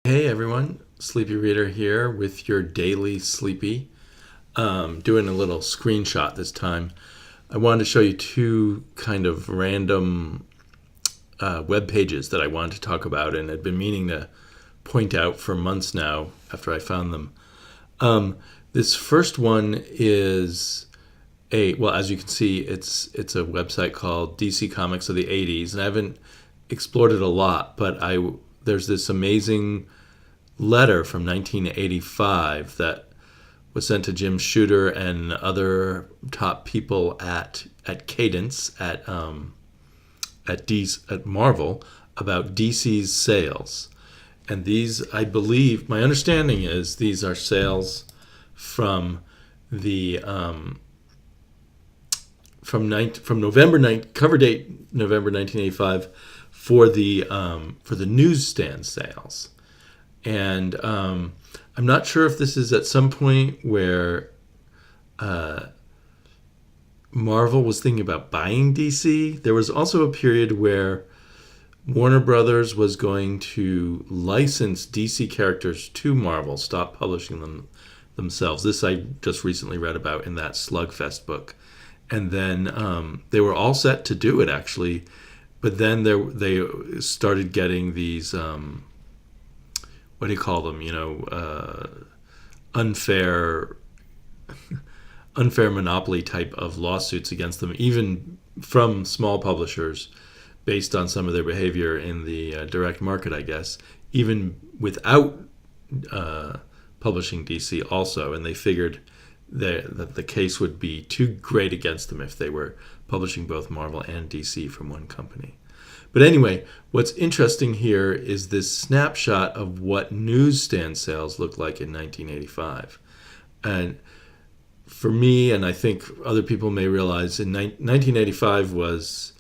Hey everyone, Sleepy Reader here with your daily Sleepy. Doing a little screenshot this time. I wanted to show you two kind of random web pages that I wanted to talk about and had been meaning to point out for months now after I found them. This first one is as you can see, it's a website called DC Comics of the 80s, and I haven't explored it a lot, but there's this amazing letter from 1985 that was sent to Jim Shooter and other top people at Cadence at Marvel about DC's sales. And these, I believe, my understanding is these are sales from the from November 9, cover date November 1985 for the newsstand sales. And I'm not sure if this is at some point where Marvel was thinking about buying DC. There was also a period where Warner Brothers was going to license DC characters to Marvel, stop publishing them themselves. This I just recently read about in that Slugfest book. And then they were all set to do it, actually. But then they started getting these, what do you call them? Unfair monopoly type of lawsuits against them, even from small publishers, based on some of their behavior in the direct market, I guess, even without publishing DC also. And they figured that the case would be too great against them if they were publishing both Marvel and DC from one company. But anyway, what's interesting here is this snapshot of what newsstand sales looked like in 1985. And for me, and I think other people may realize, 1985 was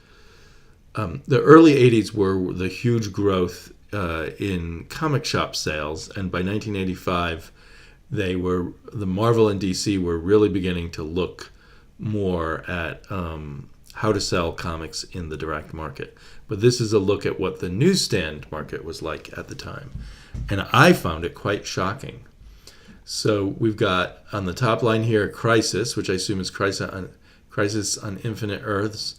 the early 80s were the huge growth in comic shop sales, and by 1985, the Marvel and DC were really beginning to look more at how to sell comics in the direct market. But this is a look at what the newsstand market was like at the time, and I found it quite shocking. So we've got on the top line here Crisis, which I assume is Crisis on Infinite Earths.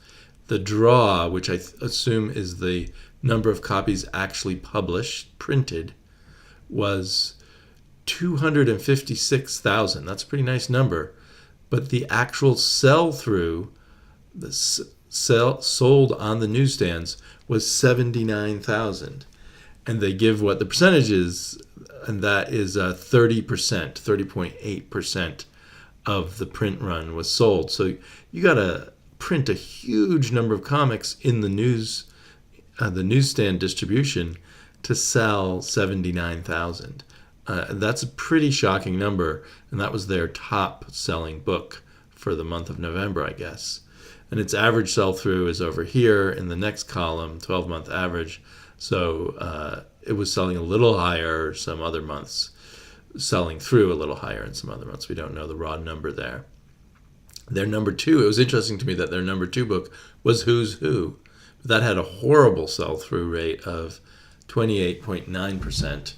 The Draw, which I assume is the number of copies actually published, printed, was 256,000. That's a pretty nice number. But the actual sell-through, sold on the newsstands, was 79,000. And they give what the percentage is, and that is 30%, 30.8% of the print run was sold. So you got to print a huge number of comics in the newsstand distribution to sell 79,000. That's a pretty shocking number, and that was their top-selling book for the month of November, I guess. And its average sell-through is over here in the next column, 12-month average. So it was selling a little higher some other months, selling through a little higher in some other months. We don't know the raw number there. Their number two, it was interesting to me that their number two book was Who's Who. But that had a horrible sell-through rate of 28.9%.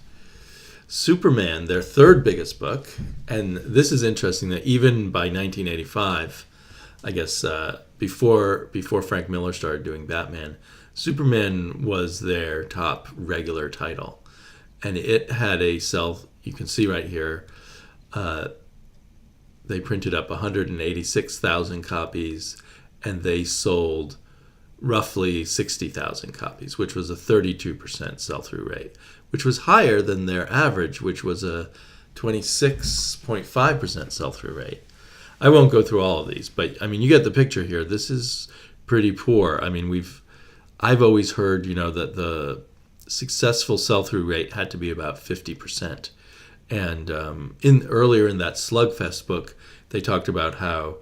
Superman, their third biggest book, and this is interesting that even by 1985, I guess before Frank Miller started doing Batman, Superman was their top regular title, and it had a sell. You can see right here, they printed up 186,000 copies, and they sold roughly 60,000 copies, which was a 32% sell-through rate, which was higher than their average, which was a 26.5% sell-through rate. I won't go through all of these, but I mean, you get the picture here. This is pretty poor. I mean, I've always heard, that the successful sell-through rate had to be about 50%. And earlier in that Slugfest book, they talked about how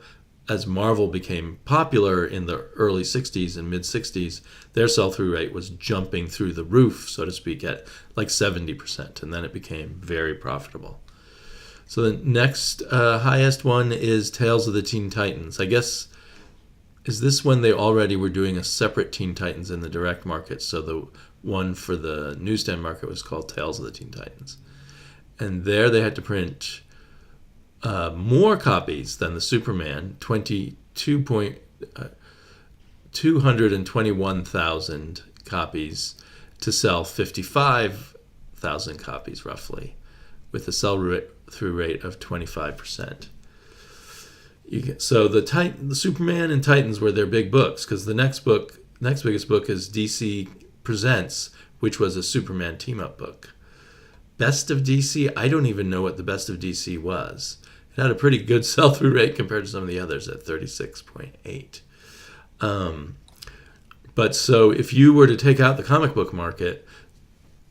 as Marvel became popular in the early 60s and mid-60s, their sell-through rate was jumping through the roof, so to speak, at like 70%, and then it became very profitable. So the next highest one is Tales of the Teen Titans. I guess Is this when they already were doing a separate Teen Titans in the direct market? So the one for the newsstand market was called Tales of the Teen Titans. And there they had to print more copies than the Superman, 221,000 copies to sell 55,000 copies roughly, with a sell-through rate of 25%. So the Superman and Titans were their big books, because the next biggest book is DC Presents, which was a Superman team-up book. Best of DC, I don't even know what the Best of DC was. It had a pretty good sell-through rate compared to some of the others at 36.8. But so if you were to take out the comic book market,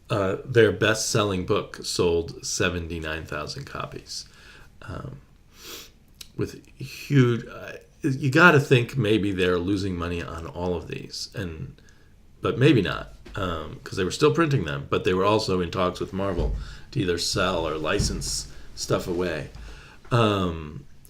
their best-selling book sold 79,000 copies. With huge, you got to think maybe they're losing money on all of these, but maybe not, because they were still printing them, but they were also in talks with Marvel to either sell or license stuff away,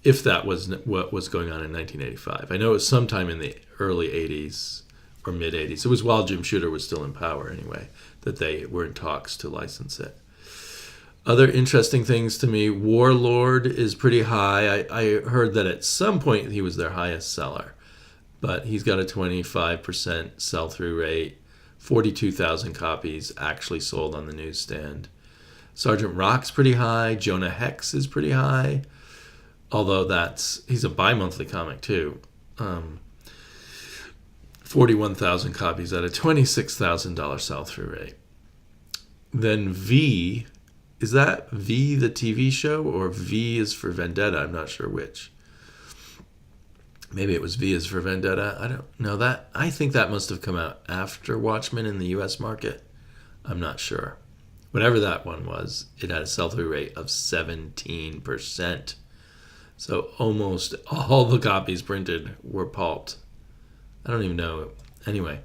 if that was what was going on in 1985. I know it was sometime in the early 80s or mid 80s. It was while Jim Shooter was still in power anyway, that they were in talks to license it. Other interesting things to me, Warlord is pretty high. I heard that at some point he was their highest seller, but he's got a 25% sell-through rate, 42,000 copies actually sold on the newsstand. Sergeant Rock's pretty high. Jonah Hex is pretty high, although he's a bi-monthly comic too. 41,000 copies at a $26,000 sell-through rate. Then V, is that V the TV show, or V is for Vendetta? I'm not sure which. Maybe it was V is for Vendetta. I don't know that. I think that must have come out after Watchmen in the U.S. market. I'm not sure. Whatever that one was, it had a sell-through rate of 17%. So almost all the copies printed were pulped. I don't even know. Anyway,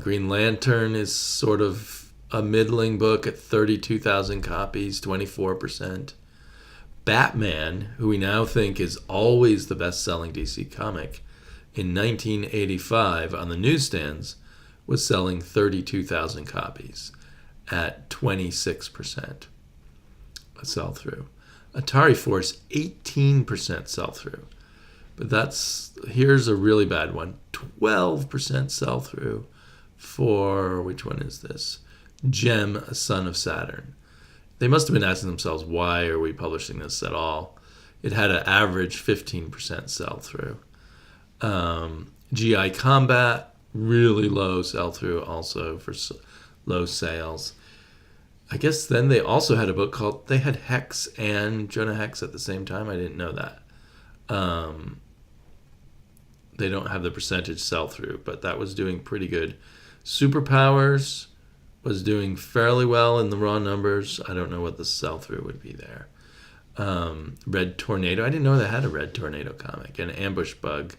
Green Lantern is sort of a middling book at 32,000 copies, 24%. Batman, who we now think is always the best-selling DC comic, in 1985 on the newsstands was selling 32,000 copies at 26% sell-through. Atari Force, 18% sell-through. But here's a really bad one. 12% sell-through for, which one is this? Gem, A Son of Saturn. They must have been asking themselves, why are we publishing this at all? It had an average 15% sell-through. GI Combat, really low sell-through also for low sales. I guess then they also had a book called, they had Hex and Jonah Hex at the same time. I didn't know that. They don't have the percentage sell-through, but that was doing pretty good. Superpowers was doing fairly well in the raw numbers. I don't know what the sell-through would be there. Red Tornado, I didn't know they had a Red Tornado comic. And Ambush Bug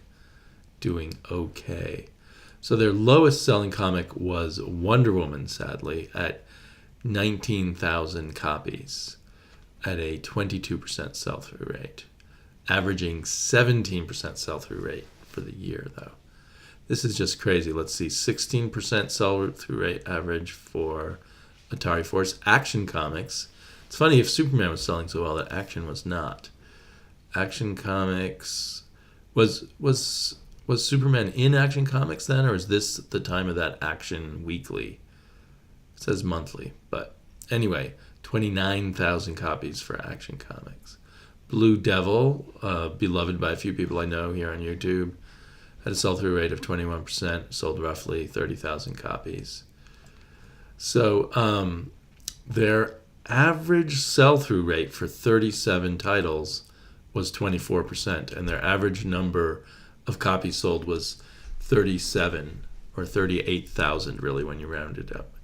doing okay. So their lowest selling comic was Wonder Woman, sadly, at 19,000 copies at a 22% sell-through rate, averaging 17% sell-through rate for the year, though. This is just crazy. Let's see, 16% sell-through rate average for Atari Force. Action Comics. It's funny, if Superman was selling so well, that Action was not. Action Comics, was Superman in Action Comics then, or is this the time of that Action Weekly? It says monthly, but anyway, 29,000 copies for Action Comics. Blue Devil, beloved by a few people I know here on YouTube, had a sell-through rate of 21%, sold roughly 30,000 copies. So their average sell-through rate for 37 titles was 24%, and their average number of copies sold was 37 or 38,000, really, when you round it up.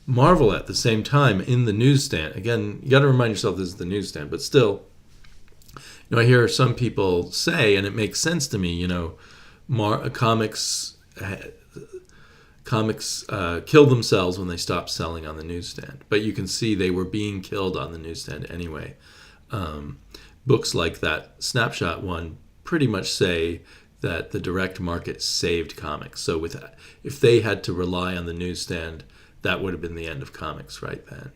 Marvel, at the same time, in the newsstand, again, you got to remind yourself this is the newsstand, but still, I hear some people say, and it makes sense to me, comics kill themselves when they stop selling on the newsstand. But you can see they were being killed on the newsstand anyway. Books like that Snapshot one pretty much say that the direct market saved comics. So if they had to rely on the newsstand that would have been the end of comics right then.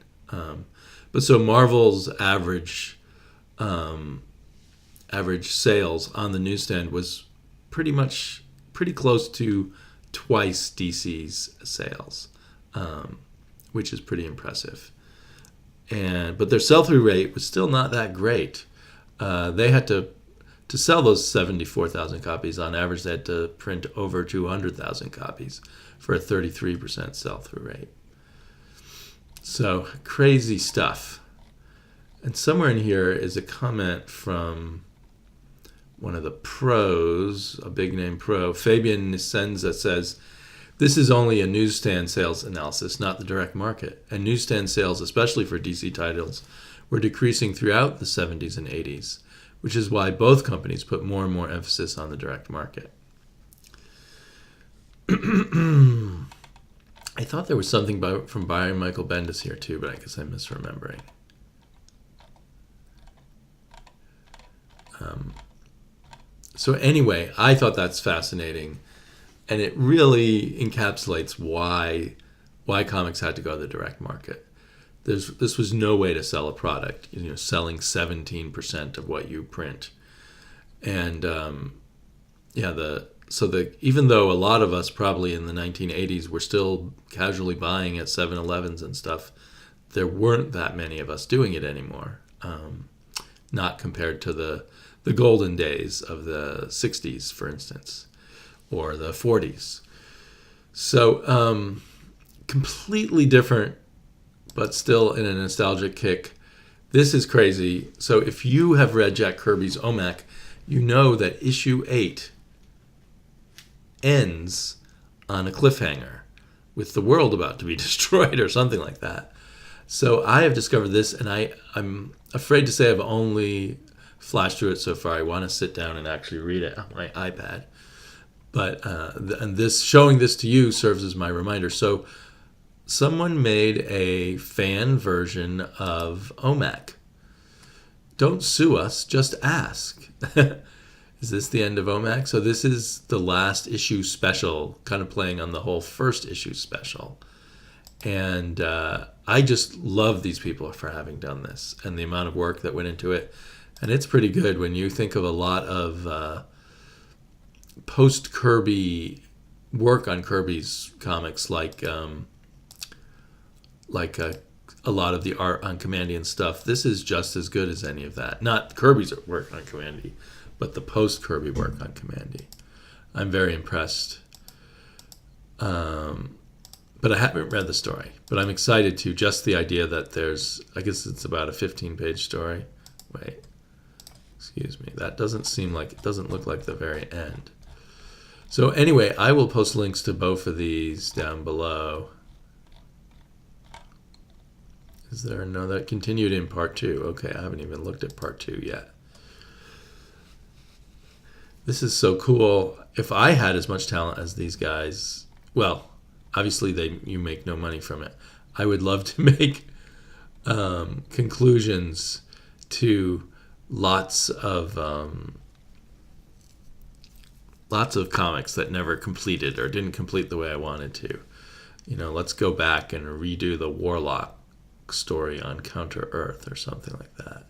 But so Marvel's average sales on the newsstand was pretty close to twice DC's sales, which is pretty impressive. But their sell-through rate was still not that great. They had to sell those 74,000 copies on average. They had to print over 200,000 copies for a 33% sell-through rate. So crazy stuff. And somewhere in here is a comment from one of the pros, a big name pro, Fabian Nisenza, that says, "This is only a newsstand sales analysis, not the direct market. And newsstand sales, especially for DC titles, were decreasing throughout the 70s and 80s, which is why both companies put more and more emphasis on the direct market." I thought there was something from Brian Michael Bendis here too, but I guess I'm misremembering. So anyway, I thought that's fascinating, and it really encapsulates why comics had to go to the direct market. This was no way to sell a product, selling 17% of what you print, and even though a lot of us probably in the 1980s were still casually buying at 7-Elevens and stuff, there weren't that many of us doing it anymore. Not compared to the golden days of the 60s, for instance, or the 40s. So completely different, but still in a nostalgic kick. This is crazy. So if you have read Jack Kirby's OMAC, you know that issue 8 ends on a cliffhanger with the world about to be destroyed or something like that. So I have discovered this, and I'm afraid to say I've only flashed through it so far. I want to sit down and actually read it on my iPad. But and showing this to you serves as my reminder. So someone made a fan version of OMAC. Don't sue us, just ask. Is this the end of OMAC? So this is the last issue special, kind of playing on the whole first issue special. And I just love these people for having done this and the amount of work that went into it. And it's pretty good when you think of a lot of post-Kirby work on Kirby's comics, like a lot of the art on Commandian stuff. This is just as good as any of that. Not Kirby's work on Commandy, but the post-Kirby work on Commandy. I'm very impressed. But I haven't read the story. But I'm excited to. Just the idea that I guess it's about a 15-page story. Wait. Excuse me. That doesn't look like the very end. So anyway, I will post links to both of these down below. Is there another? Continued in part 2. Okay, I haven't even looked at part 2 yet. This is so cool. If I had as much talent as these guys, well, obviously you make no money from it. I would love to make conclusions to lots of comics that never completed or didn't complete the way I wanted to. Let's go back and redo the Warlock story on Counter Earth or something like that.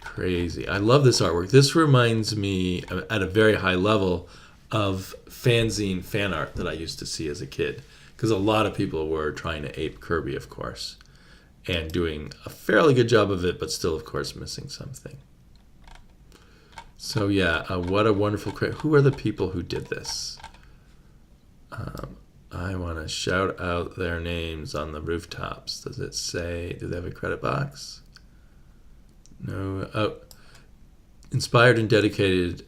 Crazy. I love this artwork. This reminds me at a very high level of fanzine fan art that I used to see as a kid, because a lot of people were trying to ape Kirby, of course, and doing a fairly good job of it, but still, of course, missing something. So yeah, what a wonderful who are the people who did this? I want to shout out their names on the rooftops. Does it say, do they have a credit box? No. Oh, inspired and dedicated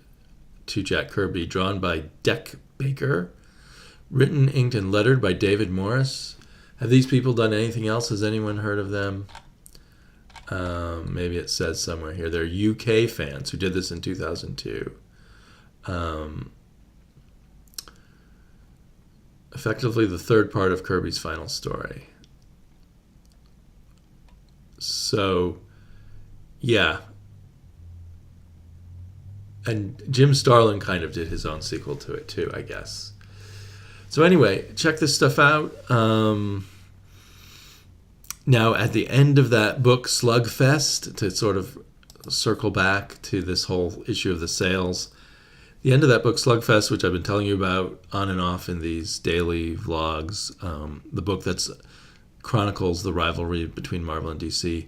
to Jack Kirby, drawn by Deck Baker, written, inked, and lettered by David Morris. Have these people done anything else? Has anyone heard of them? Maybe it says somewhere here. They're UK fans who did this in 2002. Effectively the third part of Kirby's final story. So, yeah. And Jim Starlin kind of did his own sequel to it too, I guess. So anyway, check this stuff out. Now, at the end of that book, Slugfest, to sort of circle back to this whole issue of the sales, the end of that book, Slugfest, which I've been telling you about on and off in these daily vlogs, the book that chronicles the rivalry between Marvel and DC,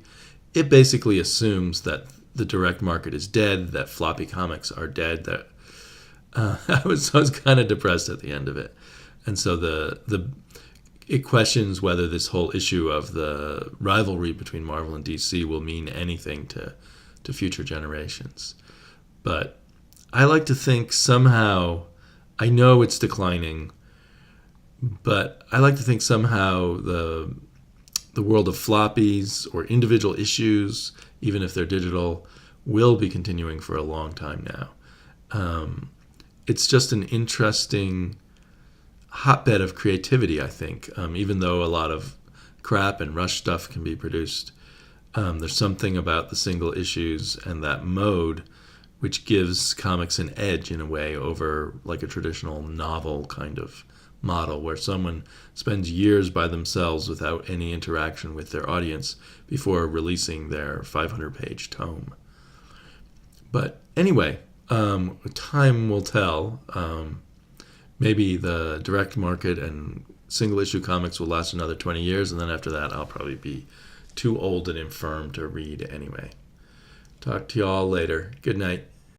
it basically assumes that the direct market is dead, that floppy comics are dead. That I was kind of depressed at the end of it, and so it questions whether this whole issue of the rivalry between Marvel and DC will mean anything to future generations. But I like to think somehow, I know it's declining, but I like to think somehow the world of floppies or individual issues, even if they're digital, will be continuing for a long time now. It's just an interesting hotbed of creativity, I think. Even though a lot of crap and rush stuff can be produced, there's something about the single issues and that mode which gives comics an edge in a way over like a traditional novel kind of model where someone spends years by themselves without any interaction with their audience before releasing their 500-page tome. But anyway, time will tell. Maybe the direct market and single-issue comics will last another 20 years, and then after that I'll probably be too old and infirm to read anyway. Talk to you all later. Good night.